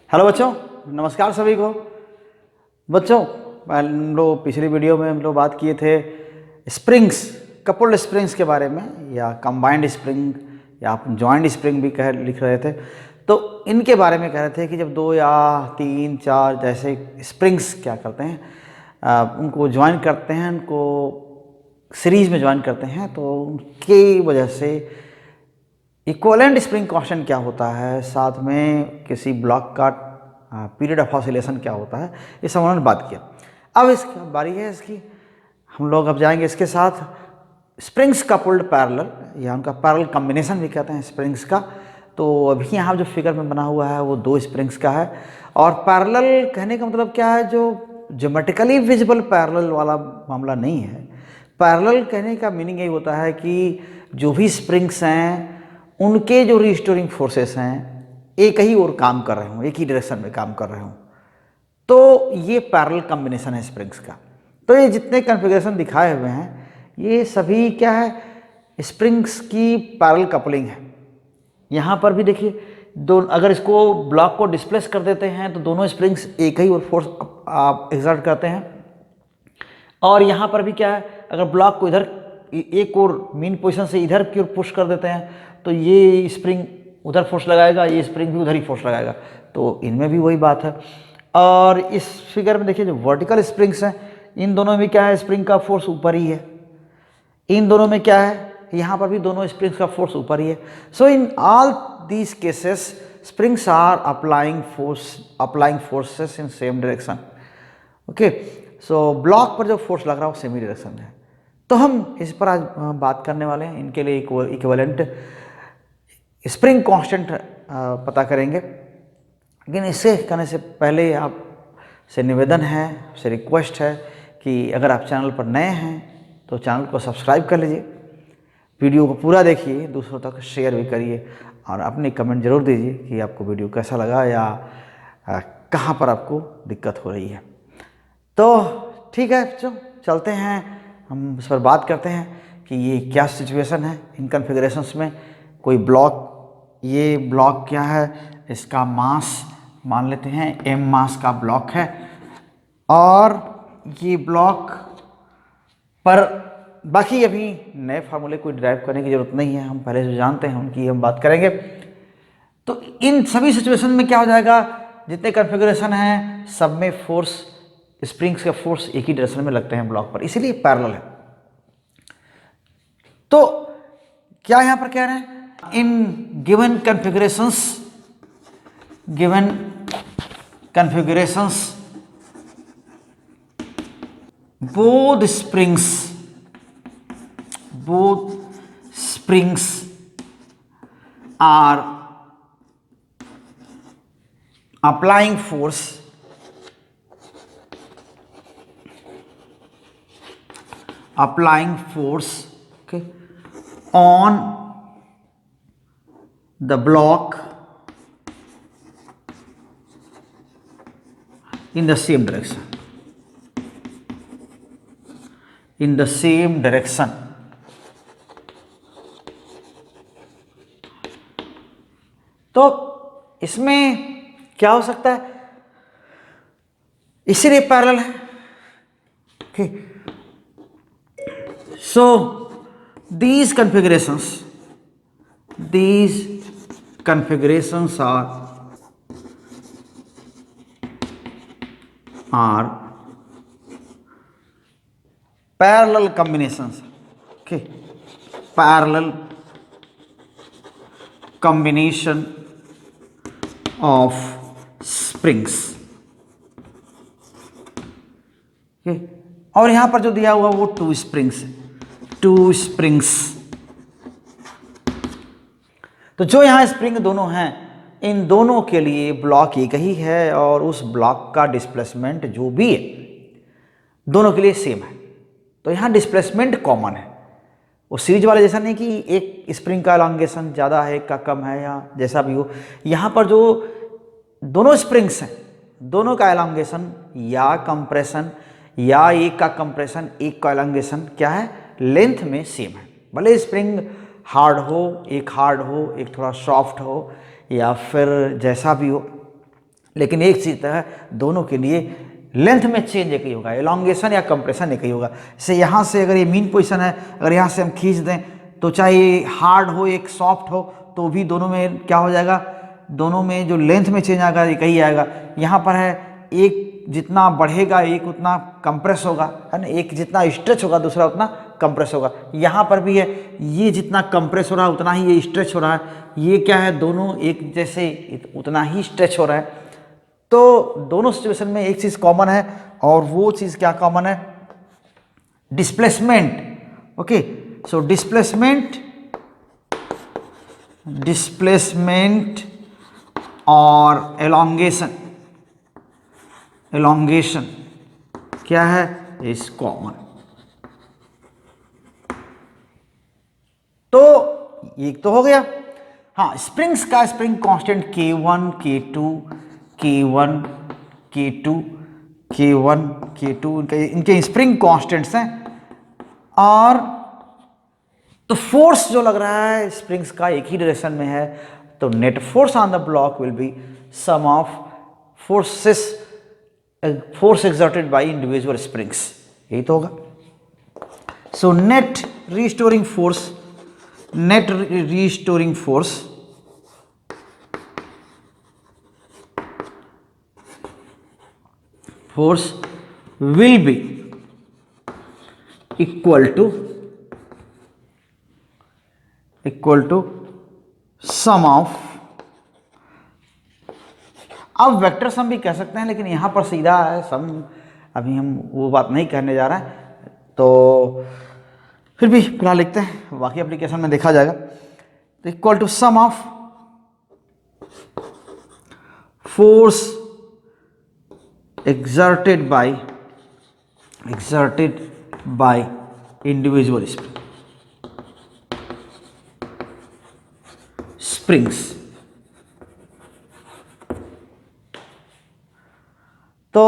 Hello बच्चों, नमस्कार सभी को। बच्चों, हम लोग पिछली वीडियो में बात किए थे स्प्रिंग्स, कपल्ड स्प्रिंग्स के बारे में, या कंबाइंड स्प्रिंग या आप जॉइंट स्प्रिंग भी लिख रहे थे। तो इनके बारे में कह रहे थे कि जब 2 या 3, 4 जैसे स्प्रिंग्स क्या करते हैं, उनको ज्वाइन करते हैं, उनको सीरीज में ज्वाइन करते हैं, तो उनकी वजह से इक्विवेलेंट स्प्रिंग कांस्टेंट क्या होता है, साथ में किसी ब्लॉक का पीरियड ऑफ ऑसिलेशन क्या होता है, ये सब उन्होंने बात किया। अब इसकी बारी है इसकी, हम लोग अब जाएंगे इसके साथ स्प्रिंग्स कपल्ड पैरेलल, या उनका पैरेलल कॉम्बिनेशन भी कहते हैं स्प्रिंग्स का। तो अभी यहाँ जो फिगर में बना हुआ है वो 2 स्प्रिंग्स का है। और पैरेलल कहने का मतलब क्या है, जो ज्योमेट्रिकली विजिबल पैरेलल वाला मामला नहीं है। पैरेलल कहने का मीनिंग यही होता है कि जो भी स्प्रिंग्स हैं उनके जो रिस्टोरिंग फोर्सेस हैं एक ही ओर काम कर रहे हों, एक ही डायरेक्शन में काम कर रहे हों, तो ये पैरेलल कॉम्बिनेशन है स्प्रिंग्स का। तो ये जितने कॉन्फ़िगरेशन दिखाए हुए हैं ये सभी क्या है, स्प्रिंग्स की पैरेलल कपलिंग है। यहाँ पर भी देखिए, अगर इसको ब्लॉक को डिस्प्लेस कर देते हैं तो दोनों स्प्रिंग्स एक ही ओर फोर्स आप एक्सर्ट करते हैं। और यहाँ पर भी क्या है, अगर ब्लॉक को इधर एक और मेन पोजीशन से इधर की ओर पुश कर देते हैं तो ये स्प्रिंग उधर फोर्स लगाएगा, ये स्प्रिंग भी उधर ही फोर्स लगाएगा। तो इनमें भी वही बात है। और इस फिगर में देखिए जो वर्टिकल स्प्रिंग्स हैं, इन दोनों में क्या है, स्प्रिंग का फोर्स ऊपर ही है। इन दोनों में क्या है, यहाँ पर भी दोनों स्प्रिंग्स का फोर्स ऊपर ही है। So in all these cases springs are applying forces in same direction. Okay, so block पर जो फोर्स लग रहा है वो सेमी डायरेक्शन में है। तो हम इस पर आज बात करने वाले हैं, इनके लिए इक्विवेलेंट स्प्रिंग कांस्टेंट पता करेंगे। लेकिन इससे करने से पहले आपसे निवेदन है, आपसे रिक्वेस्ट है कि अगर आप चैनल पर नए हैं तो चैनल को सब्सक्राइब कर लीजिए, वीडियो को पूरा देखिए, दूसरों तक शेयर भी करिए, और अपने कमेंट ज़रूर दीजिए कि आपको वीडियो कैसा लगा या कहाँ पर आपको दिक्कत हो रही है। तो ठीक है बच्चों, चलते हैं, हम इस पर बात करते हैं कि ये क्या सिचुएशन है इन कॉन्फ़िगरेशंस में। कोई ब्लॉक, ये ब्लॉक क्या है, इसका मास मान लेते हैं m मास का ब्लॉक है, और ये ब्लॉक पर बाकी अभी नए फार्मूले कोई ड्राइव करने की ज़रूरत नहीं है, हम पहले जो जानते हैं उनकी हम बात करेंगे। तो इन सभी सिचुएशन में क्या हो जाएगा, जितने कॉन्फ़िगरेशन हैं सब में फोर्स, स्प्रिंग्स का फोर्स एक ही डायरेक्शन में लगते हैं ब्लॉक पर, इसीलिए पैरेलल है। तो क्या यहाँ पर कह रहे हैं, in given configurations both springs are applying force okay, on the block in the same direction, तो इसमें क्या हो सकता है, इसीलिए पैरेलल है। Okay, so these configurations are parallel combinations. Okay, parallel combination of springs. okay, और यहां पर जो दिया हुआ वो 2 स्प्रिंग्स। तो जो यहां स्प्रिंग दोनों हैं, इन दोनों के लिए ब्लॉक एक ही है, और उस ब्लॉक का डिस्प्लेसमेंट जो भी है दोनों के लिए सेम है। तो यहां डिस्प्लेसमेंट कॉमन है, वो सीरीज वाले जैसा नहीं कि एक स्प्रिंग का एलोंगेशन ज़्यादा है, एक का कम है, या जैसा भी हो। यहाँ पर जो दोनों स्प्रिंग्स हैं दोनों का एलोंगेशन या कंप्रेशन, या एक का कंप्रेशन एक का एलोंगेशन क्या है, लेंथ में सेम है। भले स्प्रिंग हार्ड हो, एक थोड़ा सॉफ्ट हो, या फिर जैसा भी हो, लेकिन एक चीज है, दोनों के लिए लेंथ में चेंज एक ही होगा, एलोंगेशन या कंप्रेशन एक ही होगा। जैसे यहाँ से अगर ये मीन पोजीशन है, अगर यहाँ से हम खींच दें तो चाहे ये हार्ड हो एक सॉफ्ट हो तो भी दोनों में क्या हो जाएगा, दोनों में जो लेंथ में चेंज आएगा एक ही आएगा। यहाँ पर है एक जितना बढ़ेगा एक उतना कंप्रेस होगा, है ना, एक जितना स्ट्रेच होगा दूसरा उतना कंप्रेस होगा। यहाँ पर भी है, ये जितना कंप्रेस हो रहा है उतना ही ये स्ट्रेच हो रहा है, ये क्या है दोनों एक जैसे उतना ही स्ट्रेच हो रहा है। तो दोनों सिचुएशन में एक चीज़ कॉमन है, और वो चीज़ क्या कॉमन है, डिस्प्लेसमेंट। ओके, सो डिस्प्लेसमेंट और एलोंगेशन क्या है, इज कॉमन। तो एक तो हो गया। हाँ, स्प्रिंग्स का spring constant K1 K2 K1 K2 K1 K2 इनके स्प्रिंग कांस्टेंट्स हैं। और तो फोर्स जो लग रहा है स्प्रिंग्स का एक ही डायरेक्शन में है, तो net force on the block will be sum of force exerted by individual springs, यही तो होगा। So net restoring force will be equal to sum of, अब वेक्टर सम भी कह सकते हैं लेकिन यहां पर सीधा है सम, अभी हम वो बात नहीं करने जा रहे हैं, तो फिर भी फिलहाल लिखते हैं, बाकी एप्लीकेशन में देखा जाएगा। तो equal to sum of force exerted by individual springs। तो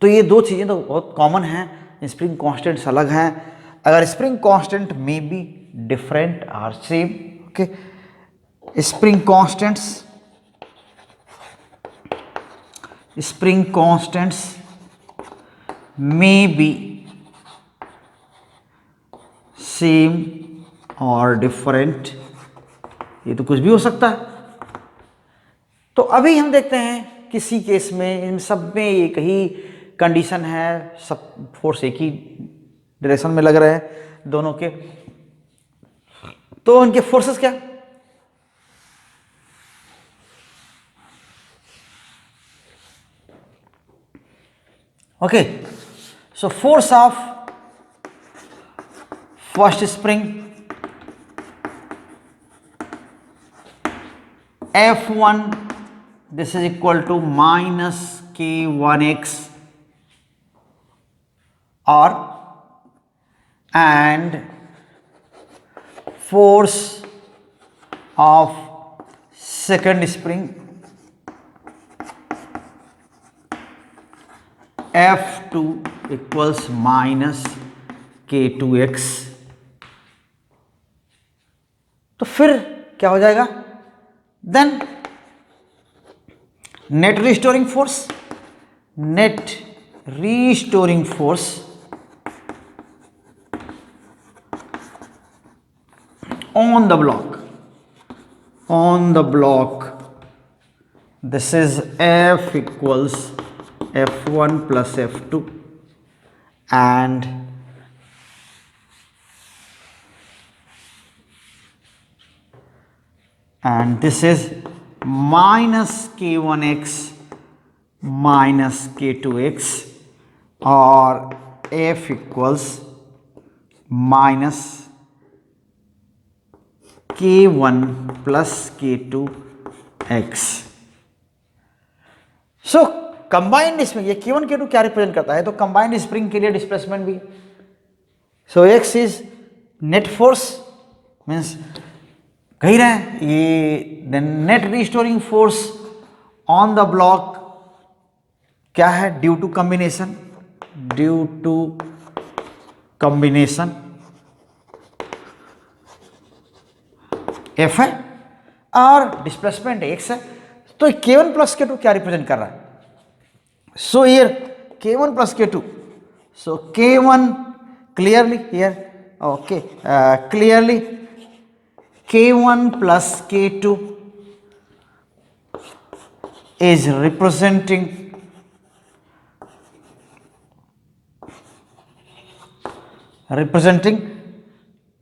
ये दो चीजें तो बहुत कॉमन हैं, स्प्रिंग कांस्टेंट्स अलग हैं। अगर spring constant may be different और same, okay, spring constants may be same or different, ये तो कुछ भी हो सकता है। तो अभी हम देखते हैं किसी केस में इन सब में एक ही कंडीशन है, सब फोर्स एक ही डायरेक्शन में लग रहे हैं दोनों के, तो उनके फोर्सेस क्या, okay, so force of first spring F1, this is equal to minus K1x, or and force of second spring F2 equals minus K2x। तो फिर क्या हो जाएगा, then net restoring force on the block, this is F equals F1 plus F2 and this is minus K1x minus K2x, or F equals minus K1 plus K2x। So combined spring, ये K1 K2 क्या represent करता है, तो combined spring के लिए displacement भी। सो X is net force, means कह रहे हैं ये net restoring force on the block क्या है, ड्यू टू कॉम्बिनेशन F है, और डिस्प्लेसमेंट X है। तो K1 प्लस K2 क्या रिप्रेजेंट कर रहा है? So here K1 plus K2, so K1 clearly here, okay, clearly K1 plus K2 is representing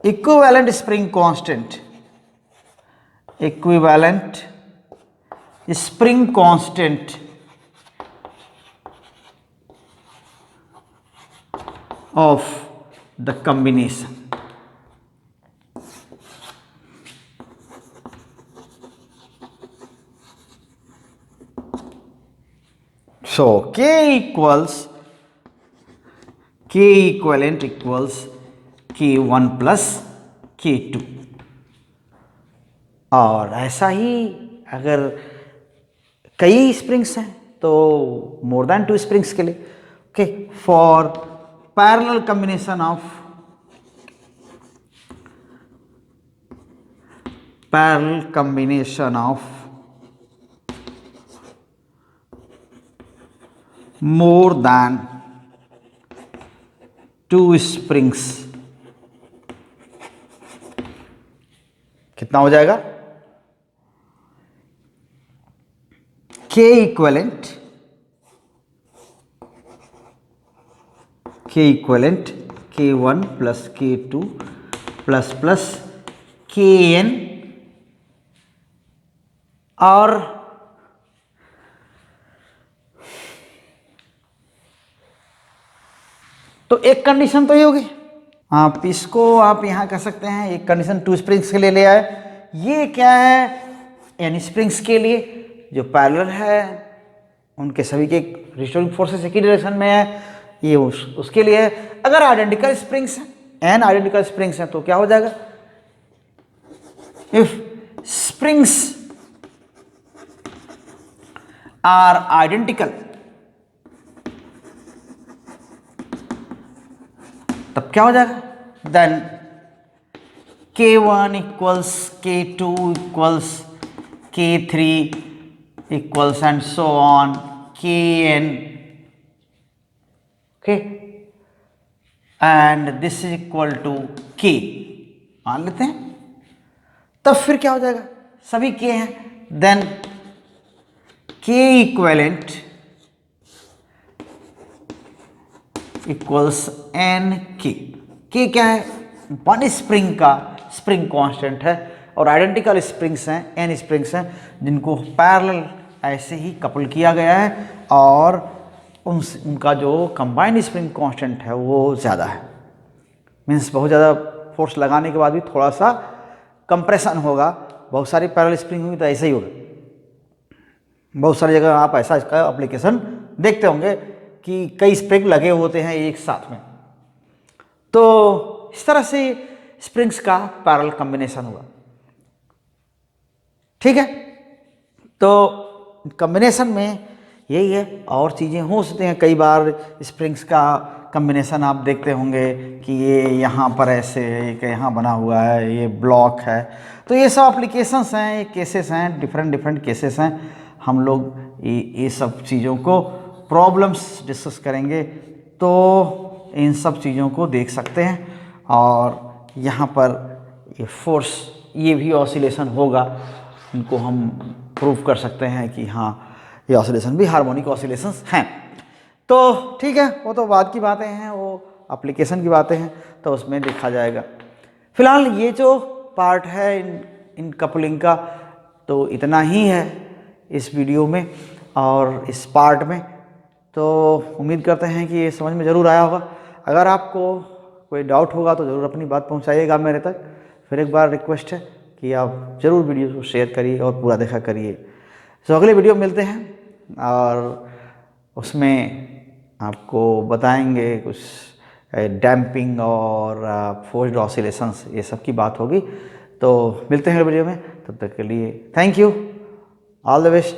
equivalent spring constant, equivalent spring constant of the combination. So K equivalent equals K1 plus K2, और ऐसा ही अगर कई springs हैं तो more than 2 springs के लिए, okay, for parallel combination of more than 2 springs, कितना हो जाएगा? K equivalent K1 plus K2 plus Kn, और तो एक कंडीशन तो ये होगी, आप इसको आप यहां कह सकते हैं एक कंडीशन 2 स्प्रिंग्स के लिए ले आए। ये क्या है? n स्प्रिंग्स के लिए जो पैरेलल है उनके सभी के रिस्टोरिंग फोर्सेस एक ही डायरेक्शन में है, ये उसके लिए है। अगर आइडेंटिकल स्प्रिंग्स हैं, n आइडेंटिकल स्प्रिंग्स हैं, तो क्या हो जाएगा? इफ स्प्रिंग्स आर आइडेंटिकल, तब क्या हो जाएगा? Then K1 equals K2 equals K3 equals and so on Kn, okay, and this is equal to K मान लेते हैं। तब फिर क्या हो जाएगा? सभी K हैं, then K equivalent equals N K क्या है? वन स्प्रिंग का स्प्रिंग कांस्टेंट है, और आइडेंटिकल स्प्रिंग्स हैं, एन स्प्रिंग्स हैं जिनको पैरेलल ऐसे ही कपल किया गया है, और उनका जो कंबाइंड स्प्रिंग कांस्टेंट है वो ज़्यादा है। मीन्स बहुत ज़्यादा फोर्स लगाने के बाद भी थोड़ा सा कंप्रेशन होगा। बहुत सारी पैरेलल स्प्रिंग होगी तो ऐसा ही होगा। बहुत सारी जगह आप ऐसा इसका एप्लीकेशन देखते होंगे कि कई स्प्रिंग लगे होते हैं एक साथ में, तो इस तरह से स्प्रिंग्स का पैरेलल कॉम्बिनेशन हुआ। ठीक है, तो कॉम्बिनेशन में यही है, और चीज़ें हो सकती हैं। कई बार स्प्रिंग्स का कॉम्बिनेशन आप देखते होंगे कि ये यहाँ पर ऐसे है, एक यहाँ बना हुआ है, ये ब्लॉक है, तो ये सब एप्लीकेशंस हैं, ये केसेस हैं, डिफरेंट केसेस हैं। हम लोग ये सब चीज़ों को प्रॉब्लम्स डिस्कस करेंगे तो इन सब चीज़ों को देख सकते हैं। और यहाँ पर ये फोर्स, ये भी ऑसिलेशन होगा, इनको हम प्रूव कर सकते हैं कि हाँ ये ऑसिलेशन भी हार्मोनिक ऑसिलेशंस हैं। तो ठीक है, वो तो बाद की बातें हैं, वो एप्लीकेशन की बातें हैं, तो उसमें देखा जाएगा। फिलहाल ये जो पार्ट है इन कपलिंग का, तो इतना ही है इस वीडियो में और इस पार्ट में। तो उम्मीद करते हैं कि ये समझ में ज़रूर आया होगा। अगर आपको कोई डाउट होगा तो ज़रूर अपनी बात पहुंचाइएगा मेरे तक। फिर एक बार रिक्वेस्ट है कि आप ज़रूर वीडियो को शेयर करिए और पूरा देखा करिए। तो अगले वीडियो मिलते हैं और उसमें आपको बताएंगे कुछ डैम्पिंग और फोर्स्ड ऑसिलेशंस, ये सब की बात होगी। तो मिलते हैं अगले वीडियो में, तब तक के लिए thank you, all the best.